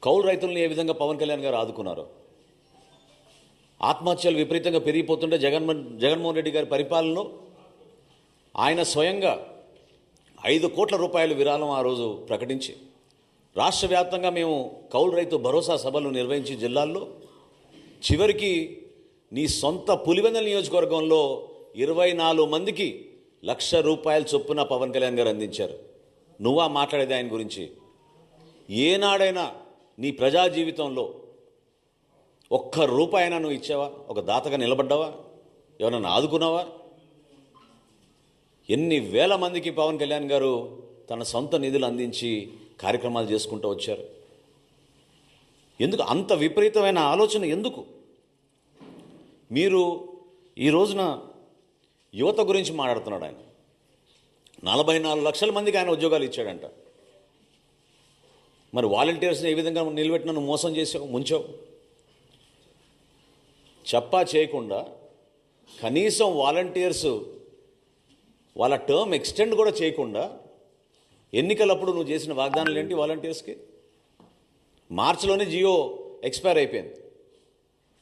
కౌలు రైతులను ఏ విధంగా పవన్ కళ్యాణ్ గారు ఆదుకున్నారు. ఆత్మహత్యలు విపరీతంగా పెరిగిపోతుంటే జగన్మోహన్ రెడ్డి గారి పరిపాలనలో ఆయన స్వయంగా 5 కోట్ల రూపాయలు విరాళం ఆ రోజు ప్రకటించి రాష్ట్ర వ్యాప్తంగా మేము కౌలు రైతు భరోసా సభలు నిర్వహించి జిల్లాల్లో చివరికి నీ సొంత పులివెందుల నియోజకవర్గంలో 24 మందికి ₹1,00,000 చొప్పున పవన్ కళ్యాణ్ గారు అందించారు. నువ్వా మాట్లాడేది ఆయన గురించి? ఏనాడైనా నీ ప్రజా జీవితంలో ₹1 అయినా నువ్వు ఇచ్చావా? ఒక దాతగా నిలబడ్డావా? ఎవరన్నా ఆదుకున్నావా? ఎన్ని వేల మందికి పవన్ కళ్యాణ్ గారు తన సొంత నిధులు అందించి కార్యక్రమాలు చేసుకుంటూ వచ్చారు. ఎందుకు అంత విపరీతమైన ఆలోచన? ఎందుకు మీరు ఈ రోజున యువత గురించి మాట్లాడుతున్నాడు? ఆయన 44 లక్షల మందికి ఆయన ఉద్యోగాలు ఇచ్చాడంట. మరి వాలంటీర్స్ని ఏ విధంగా నిలబెట్టిన నువ్వు మోసం చేసావు, ముంచావు? చెప్పా చేయకుండా కనీసం వాలంటీర్స్ వాళ్ళ టర్మ్ ఎక్స్టెండ్ కూడా చేయకుండా ఎన్నికలప్పుడు నువ్వు చేసిన వాగ్దానాలు ఏంటి? వాలంటీర్స్కి మార్చిలోనే జియో ఎక్స్పైర్ అయిపోయింది,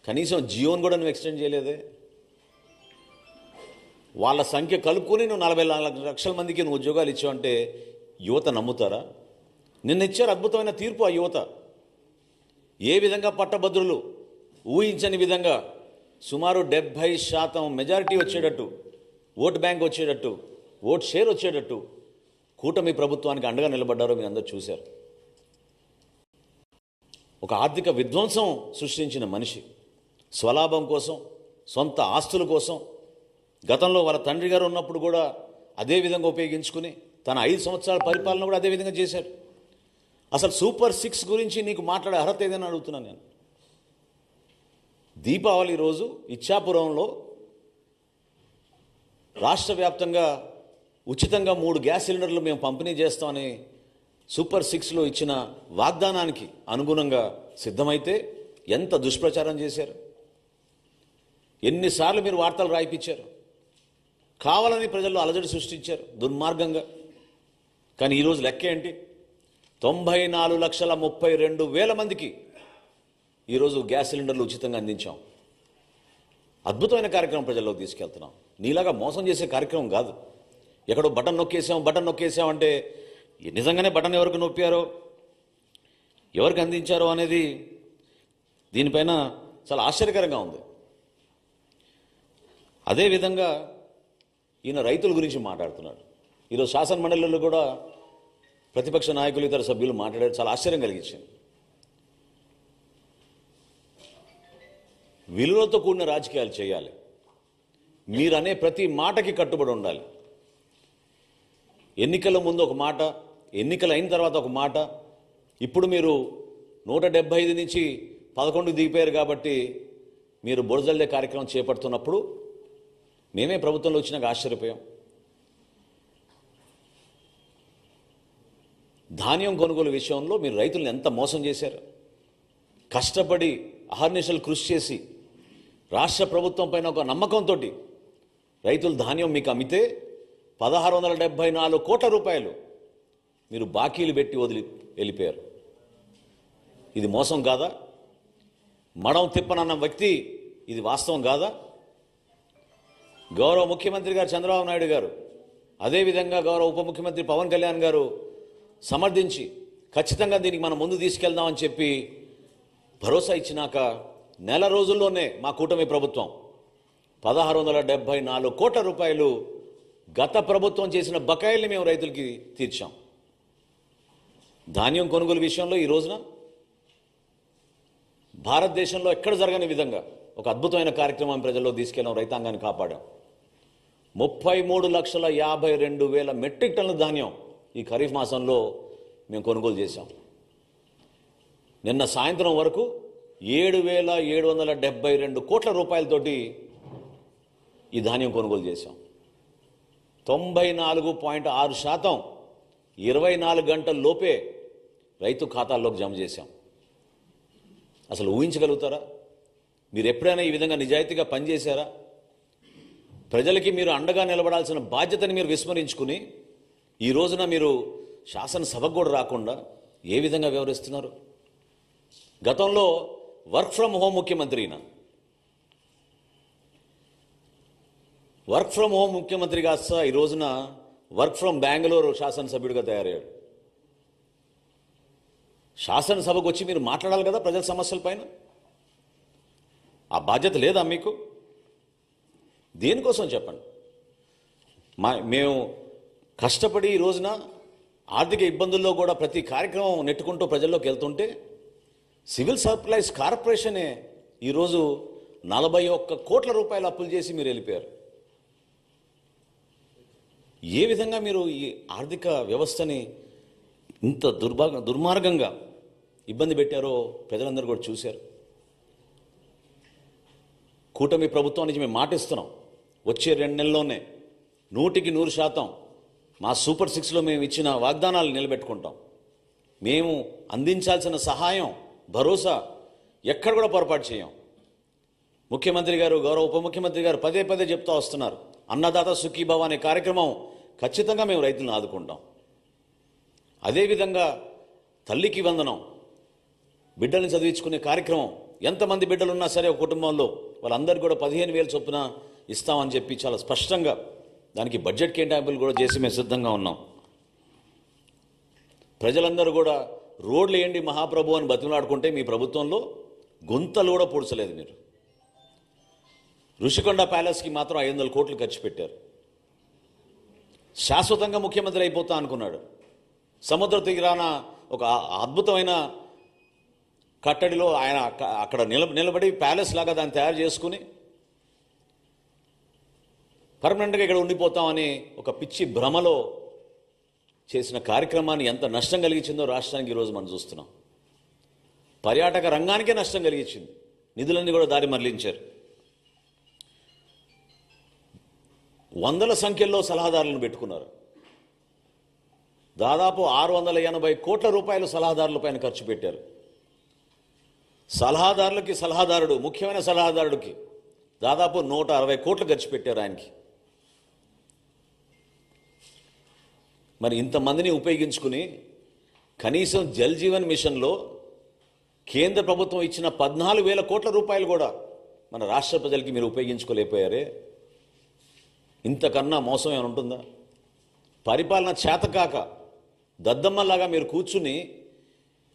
కనీసం జియోని కూడా నువ్వు ఎక్స్టెండ్ చేయలేదే. వాళ్ళ సంఖ్య కలుపుకొని నువ్వు 44 లక్షల మందికి నువ్వు ఉద్యోగాలు ఇచ్చావంటే యువత నమ్ముతారా? నిన్న ఇచ్చారు అద్భుతమైన తీర్పు ఆ యువత. ఏ విధంగా పట్టభద్రులు ఊహించని విధంగా సుమారు 70% మెజారిటీ వచ్చేటట్టు, ఓటు బ్యాంక్ వచ్చేటట్టు, ఓట్ షేర్ వచ్చేటట్టు కూటమి ప్రభుత్వానికి అండగా నిలబడ్డారో మీరు అందరూ చూశారు. ఒక ఆర్థిక విధ్వంసం సృష్టించిన మనిషి స్వలాభం కోసం, సొంత ఆస్తుల కోసం గతంలో వాళ్ళ తండ్రి గారు ఉన్నప్పుడు కూడా అదే విధంగా ఉపయోగించుకుని తన 5 సంవత్సరాల పరిపాలన కూడా అదే విధంగా చేశారు. అసలు సూపర్ 6 గురించి నీకు మాట్లాడే అర్హత ఏదైనా అడుగుతున్నాను నేను. దీపావళి రోజు ఇచ్చాపురంలో రాష్ట్ర వ్యాప్తంగా ఉచితంగా 3 గ్యాస్ సిలిండర్లు మేము పంపిణీ చేస్తామని సూపర్ 6లో ఇచ్చిన వాగ్దానానికి అనుగుణంగా సిద్ధమైతే ఎంత దుష్ప్రచారం చేశారు, ఎన్నిసార్లు మీరు వార్తలు రాయిపించారు, కావాలని ప్రజల్లో అలజడి సృష్టించారు దుర్మార్గంగా. కానీ ఈరోజు లెక్క ఏంటి? 94,32,000 మందికి ఈరోజు గ్యాస్ సిలిండర్లు ఉచితంగా అందించాం. అద్భుతమైన కార్యక్రమం ప్రజల్లోకి తీసుకెళ్తున్నాం. నీలాగా మోసం చేసే కార్యక్రమం కాదు. ఎక్కడో బటన్ నొక్కేసాం అంటే నిజంగానే బటన్ ఎవరికి నొప్పారో, ఎవరికి అందించారో అనేది దీనిపైన చాలా ఆశ్చర్యకరంగా ఉంది. అదేవిధంగా ఈయన రైతుల గురించి మాట్లాడుతున్నాడు. ఈరోజు శాసన మండలిలో కూడా ప్రతిపక్ష నాయకులు, ఇతర సభ్యులు మాట్లాడారు. చాలా ఆశ్చర్యం కలిగించింది. విలువలతో కూడిన రాజకీయాలు చేయాలి. మీరనే ప్రతి మాటకి కట్టుబడి ఉండాలి. ఎన్నికల ముందు ఒక మాట, ఎన్నికలు అయిన తర్వాత ఒక మాట. ఇప్పుడు మీరు 175 నుంచి 11 దిగిపోయారు కాబట్టి మీరు బురజల్లే కార్యక్రమం చేపడుతున్నప్పుడు మేమే ప్రభుత్వంలో వచ్చినాక ఆశ్చర్యపోయాం. ధాన్యం కొనుగోలు విషయంలో మీరు రైతులను ఎంత మోసం చేశారు. కష్టపడి అహర్నిశలు కృషి చేసి రాష్ట్ర ప్రభుత్వం పైన ఒక నమ్మకంతో రైతులు ధాన్యం మీకు అమ్మితే 1,674 కోట్ల రూపాయలు మీరు బాకీలు పెట్టి వదిలి వెళ్ళిపోయారు. ఇది మోసం కాదా? మడం తిప్పనన్న వ్యక్తి ఇది వాస్తవం కాదా? గౌరవ ముఖ్యమంత్రి గారు చంద్రబాబు నాయుడు గారు, అదేవిధంగా గౌరవ ఉప ముఖ్యమంత్రి పవన్ కళ్యాణ్ గారు సమర్థించి ఖచ్చితంగా దీనికి మనం ముందు తీసుకెళ్దామని చెప్పి భరోసా ఇచ్చినాక నెల రోజుల్లోనే మా కూటమి ప్రభుత్వం 1,674 కోట్ల రూపాయలు గత ప్రభుత్వం చేసిన బకాయిల్ని మేము రైతులకి తీర్చాం. ధాన్యం కొనుగోలు విషయంలో ఈ రోజున భారతదేశంలో ఎక్కడ జరగని విధంగా ఒక అద్భుతమైన కార్యక్రమం ప్రజల్లో తీసుకెళ్ళాం, రైతాంగాన్ని కాపాడాం. 33,52,000 మెట్రిక్ టన్నుల ధాన్యం ఈ ఖరీఫ్ మాసంలో మేము కొనుగోలు చేశాం. నిన్న సాయంత్రం వరకు 7,772 కోట్ల రూపాయలతోటి ఈ ధాన్యం కొనుగోలు చేశాం. 94.6% 24 గంటల లోపే రైతు ఖాతాల్లోకి జమ చేశాం. అసలు ఊహించగలుగుతారా? మీరు ఎప్పుడైనా ఈ విధంగా నిజాయితీగా పనిచేశారా? ప్రజలకి మీరు అండగా నిలబడాల్సిన బాధ్యతని మీరు విస్మరించుకుని ఈ రోజున మీరు శాసనసభకు కూడా రాకుండా ఏ విధంగా వ్యవహరిస్తున్నారు? గతంలో వర్క్ ఫ్రమ్ హోమ్ ముఖ్యమంత్రి ఈయన. వర్క్ ఫ్రమ్ హోమ్ ముఖ్యమంత్రి కాస్త ఈ రోజున వర్క్ ఫ్రమ్ బెంగళూరు శాసనసభ్యుడిగా తయారయ్యాడు. శాసనసభకు వచ్చి మీరు మాట్లాడాలి కదా ప్రజల సమస్యల పైన. ఆ బాధ్యత లేదా మీకు? దేనికోసం చెప్పండి. మేము కష్టపడి ఈ రోజున ఆర్థిక ఇబ్బందుల్లో కూడా ప్రతి కార్యక్రమం నెట్టుకుంటూ ప్రజల్లోకి వెళ్తుంటే సివిల్ సప్లైస్ కార్పొరేషనే ఈరోజు 41 కోట్ల రూపాయలు అప్పులు చేసి మీరు వెళ్ళిపోయారు. ఏ విధంగా మీరు ఈ ఆర్థిక వ్యవస్థని ఇంత దుర్మార్గంగా ఇబ్బంది పెట్టారో ప్రజలందరూ కూడా చూశారు. కూటమి ప్రభుత్వానికి మేము మాటిస్తున్నాం, వచ్చే 2 నెలల్లోనే 100% మా సూపర్ 6లో మేము ఇచ్చిన వాగ్దానాలు నిలబెట్టుకుంటాం. మేము అందించాల్సిన సహాయం, భరోసా ఎక్కడ కూడా పొరపాటు చేయం. ముఖ్యమంత్రి గారు, గౌరవ ఉప ముఖ్యమంత్రి గారు పదే పదే చెప్తా వస్తున్నారు, అన్నదాత సుఖీభవ అనే కార్యక్రమం ఖచ్చితంగా మేము రైతులను ఆదుకుంటాం. అదేవిధంగా తల్లికి వందనం, బిడ్డల్ని చదివించుకునే కార్యక్రమం, ఎంతమంది బిడ్డలున్నా సరే ఒక కుటుంబంలో వాళ్ళందరికీ కూడా 15,000 చొప్పున ఇస్తామని చెప్పి చాలా స్పష్టంగా దానికి బడ్జెట్ కేటాయింపులు కూడా చేసి మేము సిద్ధంగా ఉన్నాం. ప్రజలందరూ కూడా రోడ్లు వేయండి మహాప్రభు అని బతిమలాడుకుంటే మీ ప్రభుత్వంలో గుంతలు కూడా పూడ్చలేదు. మీరు ఋషికొండ ప్యాలెస్కి మాత్రం 500 కోట్లు ఖర్చు పెట్టారు. శాశ్వతంగా ముఖ్యమంత్రి అయిపోతా అనుకున్నాడు. సముద్ర తీరాన ఒక అద్భుతమైన కట్టడిలో ఆయన అక్కడ నిలబడి ప్యాలెస్ లాగా దాన్ని తయారు చేసుకుని పర్మనెంట్గా ఇక్కడ ఉండిపోతామని ఒక పిచ్చి భ్రమలో చేసిన కార్యక్రమాన్ని ఎంత నష్టం కలిగించిందో రాష్ట్రానికి ఈరోజు మనం చూస్తున్నాం. పర్యాటక రంగానికే నష్టం కలిగించింది. నిధులన్నీ కూడా దారి మరలించారు. వందల సంఖ్యలో సలహాదారులను పెట్టుకున్నారు. దాదాపు 680 కోట్ల రూపాయలు సలహాదారుల పైన ఖర్చు పెట్టారు. సలహాదారుడు ముఖ్యమైన సలహాదారుడికి దాదాపు 160 కోట్లు ఖర్చు పెట్టారు ఆయనకి. మరి ఇంతమందిని ఉపయోగించుకుని కనీసం జల్ జీవన్ మిషన్లో కేంద్ర ప్రభుత్వం ఇచ్చిన 14,000 కోట్ల రూపాయలు కూడా మన రాష్ట్ర ప్రజలకి మీరు ఉపయోగించుకోలేకపోయారే. ఇంతకన్నా మోసం ఏమైనా ఉంటుందా? పరిపాలన చేతకాక దద్దమ్మలాగా మీరు కూర్చుని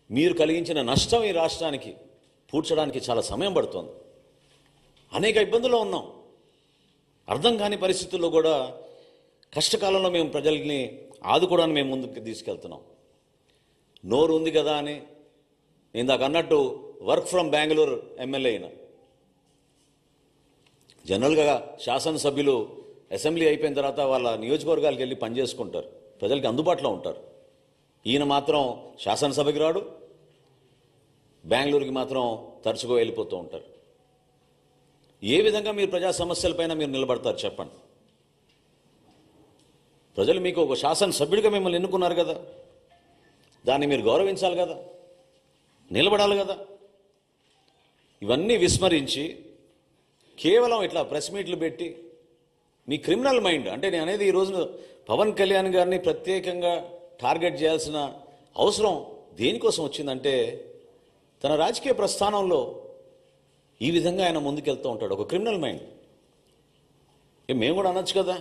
మీరు కలిగించిన నష్టం ఈ రాష్ట్రానికి పూడ్చడానికి చాలా సమయం పడుతోంది. అనేక ఇబ్బందుల్లో ఉన్నాం. అర్థం కాని పరిస్థితుల్లో కూడా కష్టకాలంలో మేము ప్రజల్ని ఆదుకోవడానికి మేము ముందుకు తీసుకెళ్తున్నాం. నోరు ఉంది కదా అని నేను దాకా అన్నట్టు వర్క్ ఫ్రమ్ బెంగళూరు ఎమ్మెల్యే అయినా, జనరల్గా శాసనసభ్యులు అసెంబ్లీ అయిపోయిన తర్వాత వాళ్ళ నియోజకవర్గాలకు వెళ్ళి పనిచేసుకుంటారు, ప్రజలకి అందుబాటులో ఉంటారు. ఈయన మాత్రం శాసనసభకి రాడు, బెంగళూరుకి మాత్రం తరచుగా వెళ్ళిపోతూ ఉంటారు. ఏ విధంగా మీరు ప్రజా సమస్యలపైన మీరు నిలబడతారు చెప్పండి? ప్రజలు మీకు ఒక శాసనసభ్యుడిగా మిమ్మల్ని ఎన్నుకున్నారు కదా, దాన్ని మీరు గౌరవించాలి కదా, నిలబడాలి కదా. ఇవన్నీ విస్మరించి కేవలం ఇట్లా ప్రెస్ మీట్లు పెట్టి మీ క్రిమినల్ మైండ్, అంటే నేను అనేది ఈ రోజున పవన్ కళ్యాణ్ గారిని ప్రత్యేకంగా టార్గెట్ చేయాల్సిన అవసరం దేనికోసం వచ్చిందంటే తన రాజకీయ ప్రస్థానంలో ఈ విధంగా ఆయన ముందుకెళ్తూ ఉంటాడు. ఒక క్రిమినల్ మైండ్. మేము కూడా అనొచ్చు కదా,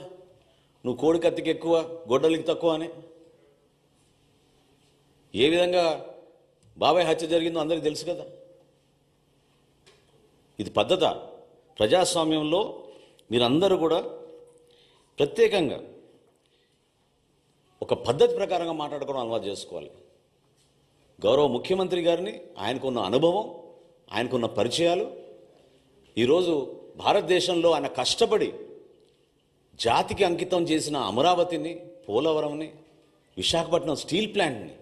నువ్వు కోడి కత్తికి ఎక్కువ గొడ్డలికి తక్కువ అని. ఏ విధంగా బాబాయ్ హత్య జరిగిందో అందరికీ తెలుసు కదా. ఇది పద్ధత? ప్రజాస్వామ్యంలో మీరందరూ కూడా ప్రత్యేకంగా ఒక పద్ధతి ప్రకారంగా మాట్లాడుకోవడం అలవాటు చేసుకోవాలి. గౌరవ ముఖ్యమంత్రి గారిని, ఆయనకున్న అనుభవం, ఆయనకున్న పరిచయాలు, ఈరోజు భారతదేశంలో ఆయన కష్టపడి జాతికి అంకితం చేసిన అమరావతిని, పోలవరంని, విశాఖపట్నం స్టీల్ ప్లాంట్ని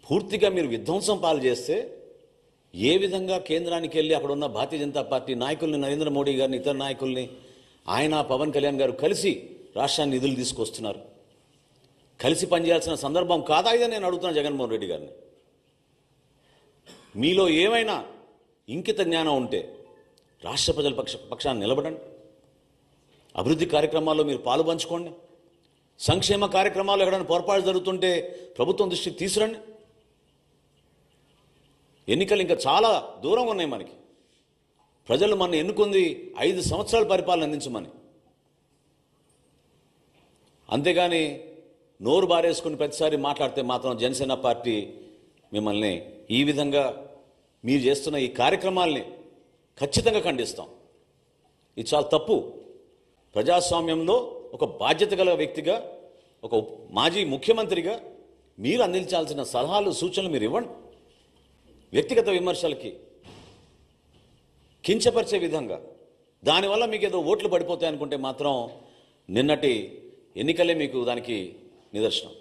పూర్తిగా మీరు విధ్వంసం పాలు చేస్తే ఏ విధంగా కేంద్రానికి వెళ్ళి అక్కడ ఉన్న భారతీయ జనతా పార్టీ నాయకుల్ని, నరేంద్ర మోడీ గారిని, ఇతర నాయకుల్ని, ఆయన పవన్ కళ్యాణ్ గారు కలిసి రాష్ట్రాన్ని నిధులు తీసుకొస్తున్నారు. కలిసి పనిచేయాల్సిన సందర్భం కాదా ఇదని నేను అడుగుతున్నా జగన్మోహన్ రెడ్డి గారిని. మీలో ఏమైనా ఇంకిత జ్ఞానం ఉంటే రాష్ట్ర ప్రజల పక్షాన్ని నిలబడండి. అభివృద్ధి కార్యక్రమాల్లో మీరు పాలు పంచుకోండి. సంక్షేమ కార్యక్రమాలు ఎక్కడైనా పొరపాటు జరుగుతుంటే ప్రభుత్వం దృష్టికి తీసుకురండి. ఎన్నికలు ఇంకా చాలా దూరంగా ఉన్నాయి మనకి. ప్రజలు మన ఎన్నుకుంది 5 సంవత్సరాల పరిపాలన అందించమని. అంతేగాని నోరు బారేసుకుని ప్రతిసారి మాట్లాడితే మాత్రం జనసేన పార్టీ మిమ్మల్ని ఈ విధంగా మీరు చేస్తున్న ఈ కార్యక్రమాల్ని ఖచ్చితంగా ఖండిస్తాం. ఇది చాలా తప్పు. ప్రజాస్వామ్యంలో ఒక బాధ్యత గల వ్యక్తిగా, ఒక మాజీ ముఖ్యమంత్రిగా మీరు అందించాల్సిన సలహాలు సూచనలు మీరు ఇవ్వండి. వ్యక్తిగత విమర్శలకి కించపరిచే విధంగా దానివల్ల మీకు ఏదో ఓట్లు పడిపోతాయి అనుకుంటే మాత్రం నిన్నటి ఎన్నికలే మీకు దానికి నిదర్శనం.